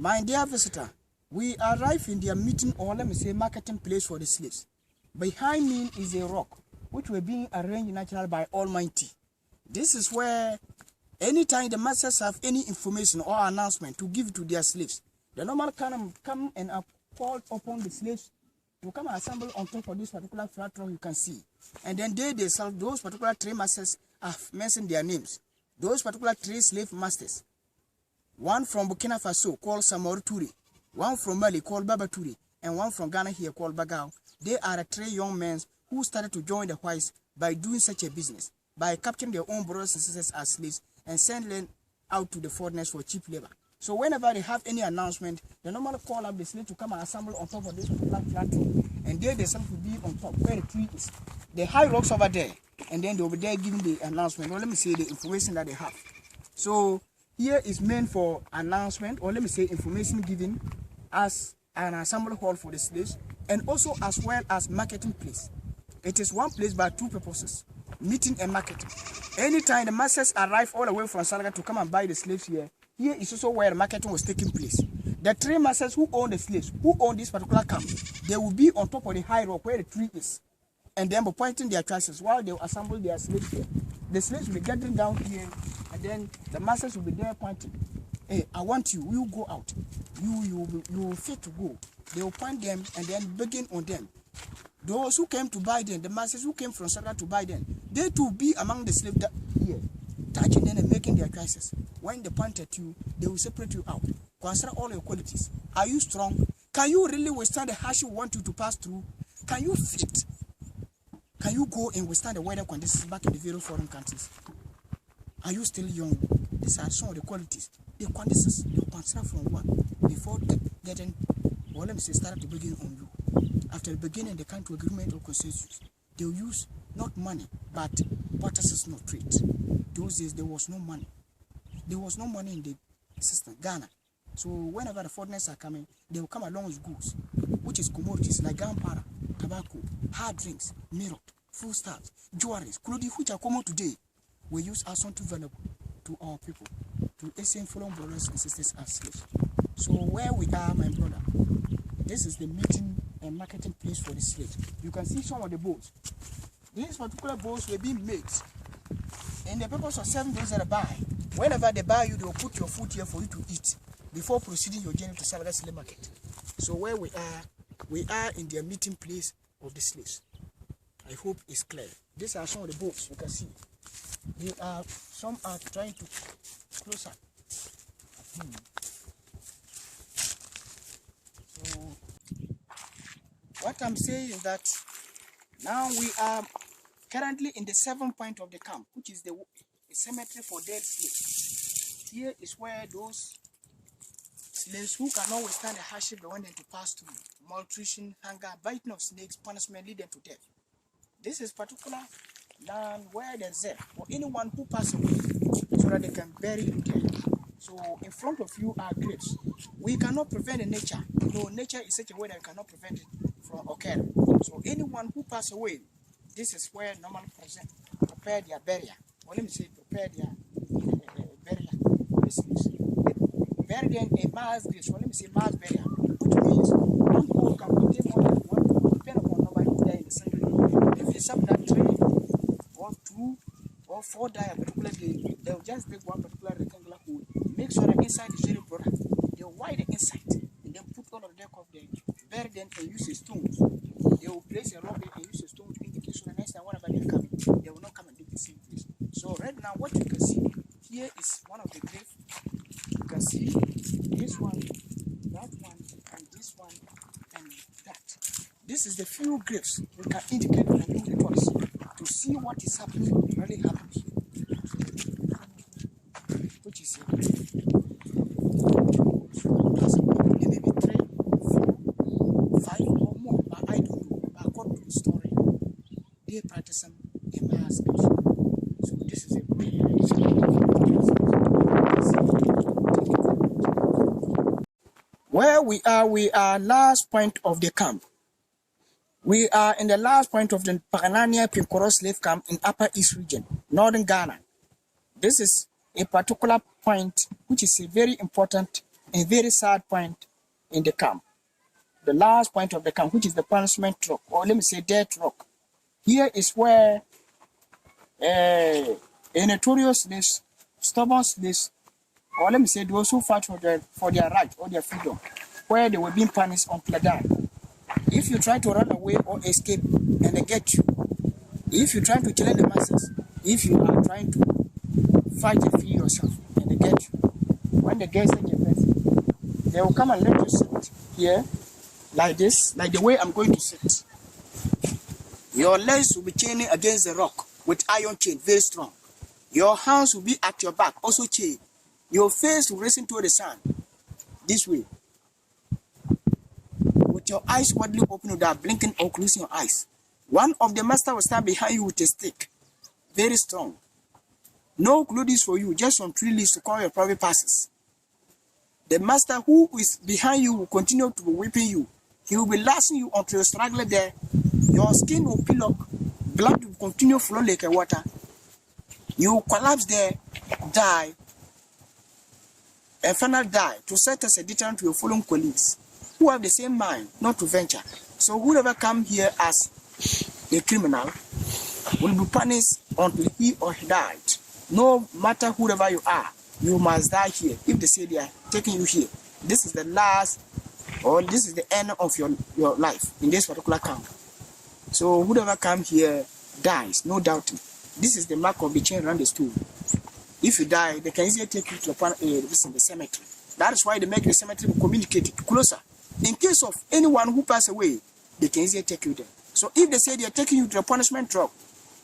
My dear visitor, we arrive in their meeting, or let me say marketing place for the slaves. Behind me is a rock which were being arranged naturally by Almighty. This is where anytime the masters have any information or announcement to give to their slaves, the normal come and call upon the slaves to come and assemble on top of this particular flat rock you can see. And then they themselves, those particular three masters have mentioned their names. Those particular three slave masters. One from Burkina Faso called Samor Touré, one from Mali called Baba Touré, and one from Ghana here called Bagao. They are the three young men who started to join the whites by doing such a business, by capturing their own brothers and sisters as slaves and sending them out to the foreigners for cheap labor. So whenever they have any announcement, they normally call up the slaves to come and assemble on top of this flat rock, and they themselves will be on top where the tree is. The high rocks over there, and then they will be there giving the announcement, or let me say the information that they have. So here is meant for announcement, or let me say information given as an assembly hall for the slaves, and also as well as marketing place. It is one place by two purposes, meeting and marketing. Anytime the masses arrive all the way from Salaga to come and buy the slaves here, here is also where the marketing was taking place. The three masters who own the slaves, who own this particular camp, they will be on top of the high rock where the tree is, and then by pointing their choices while they will assemble their slaves here. The slaves will be gathering down here, and then the masters will be there pointing. Hey, I want you, you go out. You will fit to go. They will point them and then begin on them. Those who came to buy them, the masters who came from Sarah to buy them, they too be among the slaves that here, touching them and making their choices. When they point at you, they will separate you out. Consider all your qualities. Are you strong? Can you really withstand the hardship we want you to pass through? Can you fit? Can you go and withstand the weather conditions back in the various foreign countries? Are you still young? These are some of the qualities. The conditions you consider from one before getting, well, let me say, start to begin on you. After the beginning, they come to agreement or consensus. They will use not money, but practices no trade. Those days, there was no money. There was no money in the system, Ghana. So whenever the foreigners are coming, they will come along with goods, which is commodities like gunpowder, tobacco, hard drinks, milk, foodstuffs, jewelries, clothing, which are common today. We use as something valuable to our people, to Asian foreign brothers and sisters as slaves. So where we are, my brother, this is the meeting and marketing place for the slaves. You can see some of the boats. These particular boats were being made in the purpose of 7 days that they buy. Whenever they buy you, they will put your food here for you to eat before proceeding your journey to Salaga Slave Market. So where we are in their meeting place of the slaves. I hope it's clear. These are some of the boats you can see. Some are trying to close up. So what I'm saying is that now we are currently in the 7th point of the camp, which is the cemetery for dead slaves. Here is where those slaves who cannot withstand the hardship they want them to pass through, malnutrition, hunger, biting of snakes, punishment lead them to death. This is particular land where there's death for anyone who passes away, so that they can bury him there. So in front of you are graves. We cannot prevent the nature. No, nature is such a way that we cannot prevent it from occurring. So anyone who passes away, this is where normally prepare their burial. Or let me say prepare their burial. Bury them a mass grave. So let me say mass burial, which means one hole can contain more than one, depending upon nobody there in the single. If it's something that 3 or 2 or 4 die a particular day, they'll just take one particular rectangular hole, make sure that inside is very broad. They'll widen the inside and then put all of the deck of them, bury them and use a stone. They will place a rock and use a stone to indicate, so the next time whenever they come, they will not come and dig the same place. So right now what you can see here is one of the graves. You can see this one, that one, and this one, and that. This is the few graves we can indicate and do the tours to see what is happening, really happening. Which is here. There may be 3, 4, 5 or more, but I don't know. But according to the story, they practice a mass grave. So this is a great where we are last point of the camp. We are in the last point of the Paga Nania Pikworo Slave Camp in Upper East Region, Northern Ghana. This is a particular point which is very important a very sad point in the camp. The last point of the camp, which is the punishment rock, or let me say death rock. Here is where a notorious slaves, stubborn slaves, or let me say those who fight for their right or their freedom, where they were being punished until they die. If you try to run away or escape and they get you, if you try to challenge the masses, if you are trying to fight and free yourself and they get you, when they get such a person, they will come and let you sit here like this, like the way I'm going to sit. Your legs will be chaining against the rock with iron chain, very strong. Your hands will be at your back, also chained. Your face will raise into the sun, this way. With your eyes widely open without blinking or closing your eyes. One of the master will stand behind you with a stick, very strong. No clothes for you, just some tree leaves to cover your private passes. The master who is behind you will continue to be whipping you. He will be lashing you until you struggle there. Your skin will peel up, blood will continue flowing like water. You will collapse there, die, and finally die to set as a deterrent to your following colleagues who have the same mind, not to venture. So whoever come here as a criminal will be punished until he or he died. No matter whoever you are, you must die here. If they say they are taking you here, this is the last, or this is the end of your life in this particular camp. So whoever come here dies, no doubting. This is the mark of the chain around the stool. If you die, they can easily take you to the cemetery. That is why they make the cemetery communicated closer. In case of anyone who pass away, they can easily take you there. So if they say they are taking you to the punishment drop,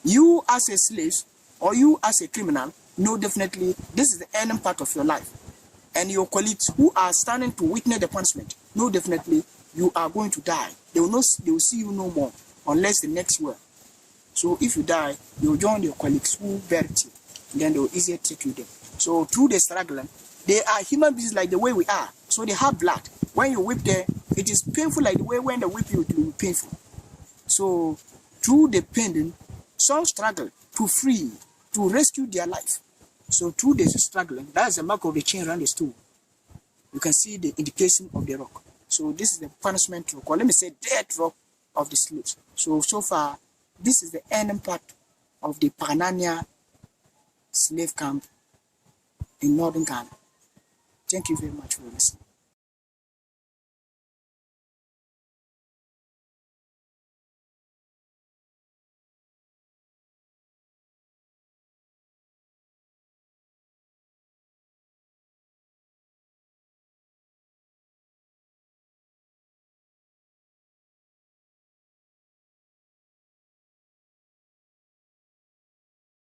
you as a slave or you as a criminal, know definitely this is the ending part of your life. And your colleagues who are standing to witness the punishment, know definitely you are going to die. They will see you no more unless the next world. So if you die, you will join your colleagues who buried you. Then they will easily take you there. So through the struggle, they are human beings like the way we are. So they have blood. When you whip there, it is painful like the way when they whip you, it will be painful. So through the pain, some struggle to free, to rescue their life. So through the struggle, that's the mark of the chain around the stool. You can see the indication of the rock. So this is the punishment rock, or let me say death rock of the slaves. So far, this is the ending part of the Paga Nania slave camp in northern Ghana. Thank you very much for listening.